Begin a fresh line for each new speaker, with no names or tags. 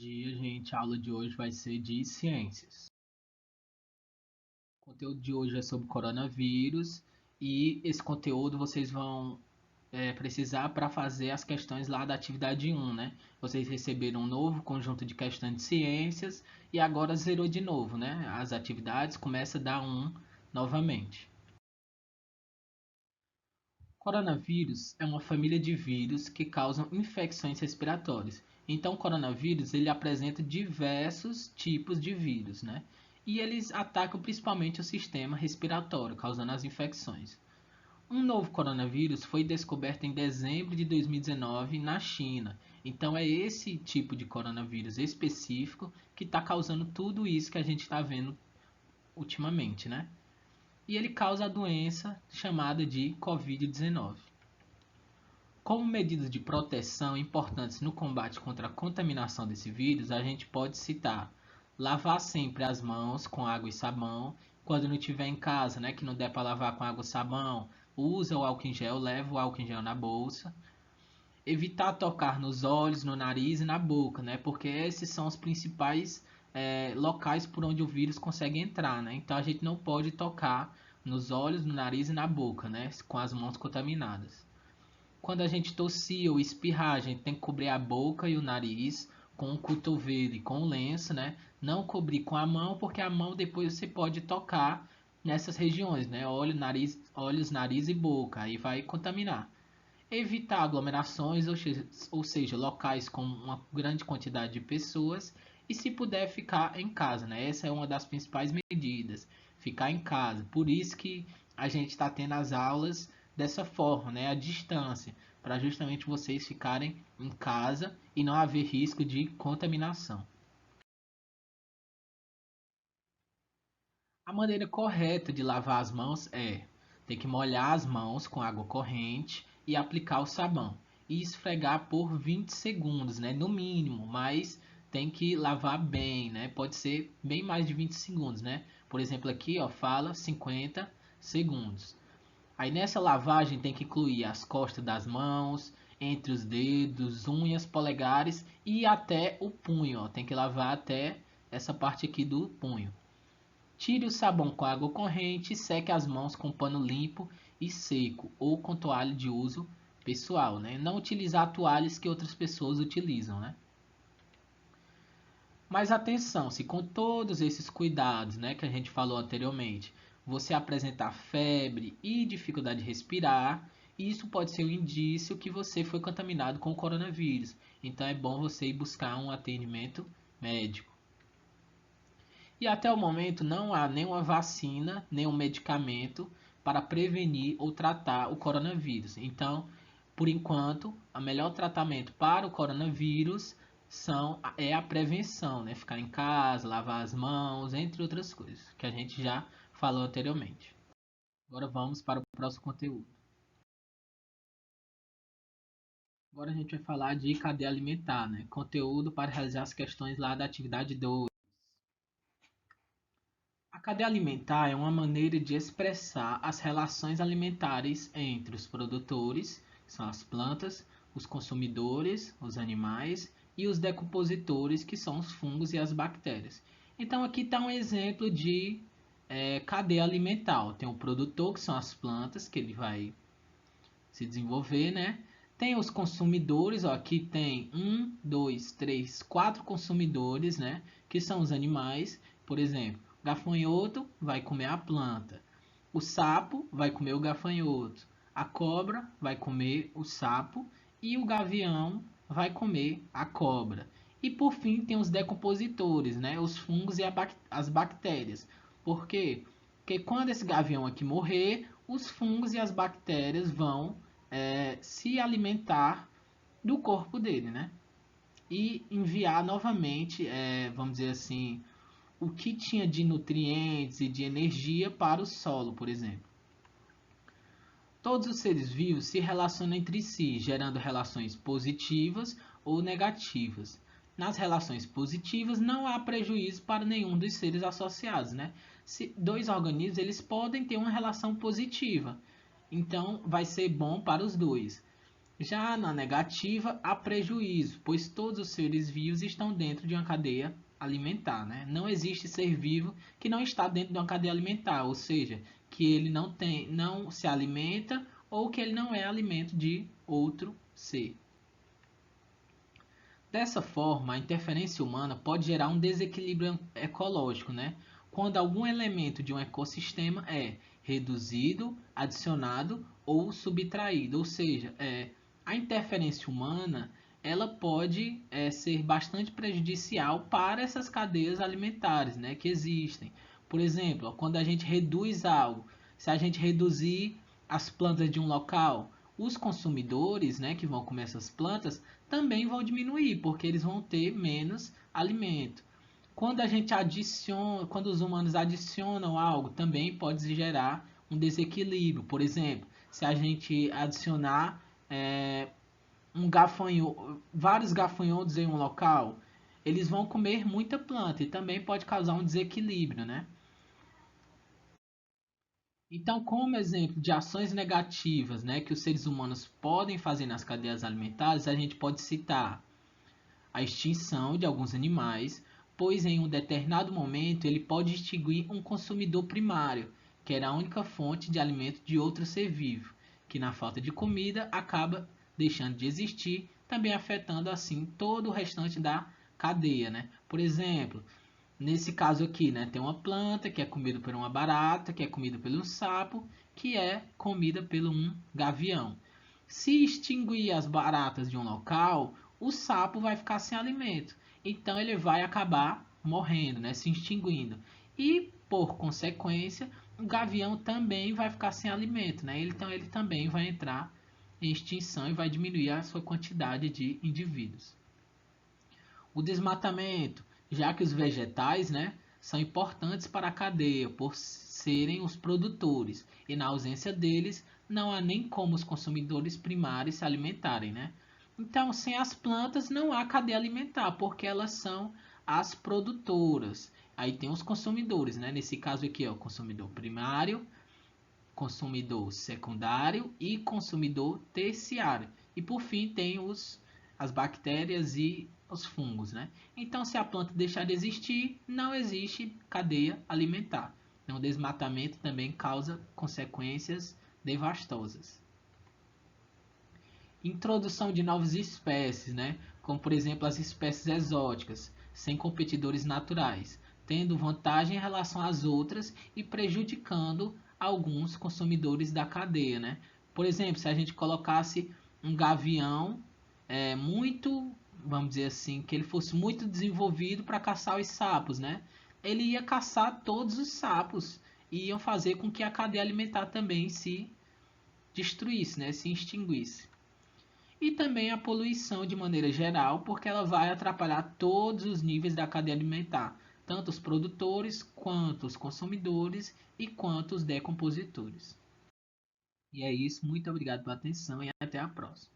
dia, gente. A aula de hoje vai ser de ciências. O conteúdo de hoje é sobre coronavírus e esse conteúdo vocês vão precisar para fazer as questões lá da atividade 1, né? Vocês receberam um novo conjunto de questões de ciências e agora zerou de novo, né? As atividades começa a dar 1 novamente. Coronavírus é uma família de vírus que causam infecções respiratórias. Então, o coronavírus ele apresenta diversos tipos de vírus, né? E eles atacam principalmente o sistema respiratório, causando as infecções. Um novo coronavírus foi descoberto em dezembro de 2019 na China. Então, é esse tipo de coronavírus específico que está causando tudo isso que a gente está vendo ultimamente, né? E ele causa a doença chamada de Covid-19. Como medidas de proteção importantes no combate contra a contaminação desse vírus, a gente pode citar lavar sempre as mãos com água e sabão. Quando não estiver em casa, né, que não der para lavar com água e sabão, usa o álcool em gel, leva o álcool em gel na bolsa. Evitar tocar nos olhos, no nariz e na boca, né, porque esses são os principais locais por onde o vírus consegue entrar, né? Então a gente não pode tocar nos olhos, no nariz e na boca, né, com as mãos contaminadas. Quando a gente tossir ou espirrar, a gente tem que cobrir a boca e o nariz com o cotovelo e com o lenço, né? Não cobrir com a mão, porque a mão depois você pode tocar nessas regiões, né? Olhos, nariz e boca, aí vai contaminar. Evitar aglomerações, ou seja, locais com uma grande quantidade de pessoas e se puder ficar em casa, né? Essa é uma das principais medidas, ficar em casa. Por isso que a gente está tendo as aulas dessa forma, né? À distância, para justamente vocês ficarem em casa e não haver risco de contaminação. A maneira correta de lavar as mãos é ter que molhar as mãos com água corrente e aplicar o sabão e esfregar por 20 segundos, né, no mínimo, mas tem que lavar bem, né? Pode ser bem mais de 20 segundos, né? Por exemplo, aqui, ó, fala 50 segundos. Aí nessa lavagem tem que incluir as costas das mãos, entre os dedos, unhas, polegares e até o punho, ó. Tem que lavar até essa parte aqui do punho. Tire o sabão com água corrente e seque as mãos com pano limpo e seco ou com toalha de uso pessoal, né? Não utilizar toalhas que outras pessoas utilizam, né? Mas atenção, se com todos esses cuidados, né, que a gente falou anteriormente, você apresentar febre e dificuldade de respirar, isso pode ser um indício que você foi contaminado com o coronavírus. Então é bom você ir buscar um atendimento médico. E até o momento não há nenhuma vacina, nenhum medicamento para prevenir ou tratar o coronavírus. Então, por enquanto, o melhor tratamento para o coronavírus é a prevenção, né? Ficar em casa, lavar as mãos, entre outras coisas, que a gente já falou anteriormente. Agora vamos para o próximo conteúdo. Agora a gente vai falar de cadeia alimentar, né? Conteúdo para realizar as questões lá da atividade 2. A cadeia alimentar é uma maneira de expressar as relações alimentares entre os produtores, que são as plantas, os consumidores, os animais, e os decompositores, que são os fungos e as bactérias. Então aqui está um exemplo de cadeia alimentar. Tem o produtor, que são as plantas, que ele vai se desenvolver, né? Tem os consumidores, ó, aqui tem 1, 2, 3, 4 consumidores, né? Que são os animais. Por exemplo, o gafanhoto vai comer a planta. O sapo vai comer o gafanhoto. A cobra vai comer o sapo. E o gavião vai comer a cobra. E por fim tem os decompositores, né? Os fungos e as bactérias. Por quê? Porque quando esse gavião aqui morrer, os fungos e as bactérias vão se alimentar do corpo dele, né? E enviar novamente, vamos dizer assim, o que tinha de nutrientes e de energia para o solo, por exemplo. Todos os seres vivos se relacionam entre si, gerando relações positivas ou negativas. Nas relações positivas não há prejuízo para nenhum dos seres associados, né? Se dois organismos eles podem ter uma relação positiva, então vai ser bom para os dois. Já na negativa, há prejuízo, pois todos os seres vivos estão dentro de uma cadeia alimentar, né? Não existe ser vivo que não está dentro de uma cadeia alimentar, ou seja, que ele não se alimenta ou que ele não é alimento de outro ser. Dessa forma, a interferência humana pode gerar um desequilíbrio ecológico, né? Quando algum elemento de um ecossistema é reduzido, adicionado ou subtraído, ou seja, a interferência humana ela pode ser bastante prejudicial para essas cadeias alimentares, né, que existem. Por exemplo, quando a gente reduz algo, se a gente reduzir as plantas de um local, os consumidores, né, que vão comer essas plantas, também vão diminuir, porque eles vão ter menos alimento. Quando a gente adiciona, quando os humanos adicionam algo, também pode gerar um desequilíbrio. Por exemplo, se a gente adicionar vários gafanhotos em um local, eles vão comer muita planta e também pode causar um desequilíbrio, né? Então, como exemplo de ações negativas, né, que os seres humanos podem fazer nas cadeias alimentares, a gente pode citar a extinção de alguns animais, pois em um determinado momento ele pode extinguir um consumidor primário, que era a única fonte de alimento de outro ser vivo, que na falta de comida acaba deixando de existir, também afetando assim todo o restante da cadeia, né? Por exemplo, nesse caso aqui, né, tem uma planta que é comida por uma barata, que é comida pelo sapo, que é comida pelo um gavião. Se extinguir as baratas de um local, o sapo vai ficar sem alimento. Então ele vai acabar morrendo, né, se extinguindo. E por consequência, o gavião também vai ficar sem alimento, né? Então ele também vai entrar em extinção e vai diminuir a sua quantidade de indivíduos. O desmatamento, já que os vegetais, né, são importantes para a cadeia por serem os produtores e na ausência deles não há nem como os consumidores primários se alimentarem, né? Então, sem as plantas não há cadeia alimentar, porque elas são as produtoras. Aí tem os consumidores, né? Nesse caso aqui é o consumidor primário, consumidor secundário e consumidor terciário. E por fim tem as bactérias e os fungos, né? Então, se a planta deixar de existir, não existe cadeia alimentar. Então, o desmatamento também causa consequências devastosas. Introdução de novas espécies, né? Como por exemplo as espécies exóticas, sem competidores naturais, tendo vantagem em relação às outras e prejudicando alguns consumidores da cadeia, né? Por exemplo, se a gente colocasse um gavião muito, vamos dizer assim, que ele fosse muito desenvolvido para caçar os sapos, né? Ele ia caçar todos os sapos e iam fazer com que a cadeia alimentar também se destruísse, né? Se extinguisse. E também a poluição de maneira geral, porque ela vai atrapalhar todos os níveis da cadeia alimentar, tanto os produtores, quanto os consumidores e quanto os decompositores. E é isso, muito obrigado pela atenção e até a próxima.